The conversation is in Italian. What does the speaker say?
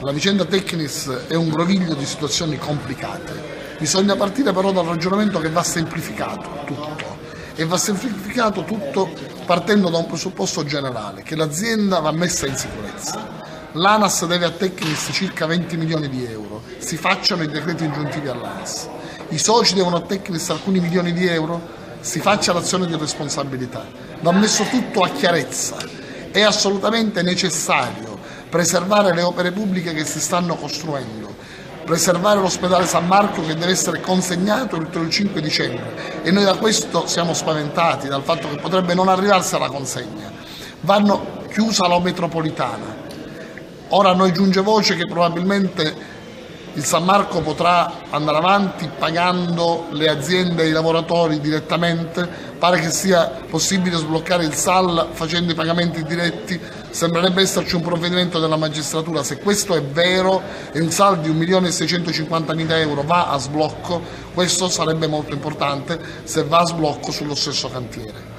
La vicenda Tecnis è un groviglio di situazioni complicate. Bisogna partire però dal ragionamento che va semplificato tutto, e va semplificato tutto partendo da un presupposto generale, che l'azienda va messa in sicurezza. L'ANAS deve a Tecnis circa 20 milioni di euro, si facciano i decreti ingiuntivi all'ANAS. I soci devono a Tecnis alcuni milioni di euro, si faccia l'azione di responsabilità. Va messo tutto a chiarezza. È assolutamente necessario preservare le opere pubbliche che si stanno costruendo, preservare l'ospedale San Marco che deve essere consegnato entro il 5 dicembre e noi da questo siamo spaventati, dal fatto che potrebbe non arrivarsi alla consegna. Vanno chiusa la metropolitana. Ora a noi giunge voce che probabilmente il San Marco potrà andare avanti pagando le aziende e i lavoratori direttamente. Pare che sia possibile sbloccare il SAL facendo i pagamenti diretti. Sembrerebbe esserci un provvedimento della magistratura. Se questo è vero e un SAL di 1.650.000 euro va a sblocco, questo sarebbe molto importante se va a sblocco sullo stesso cantiere.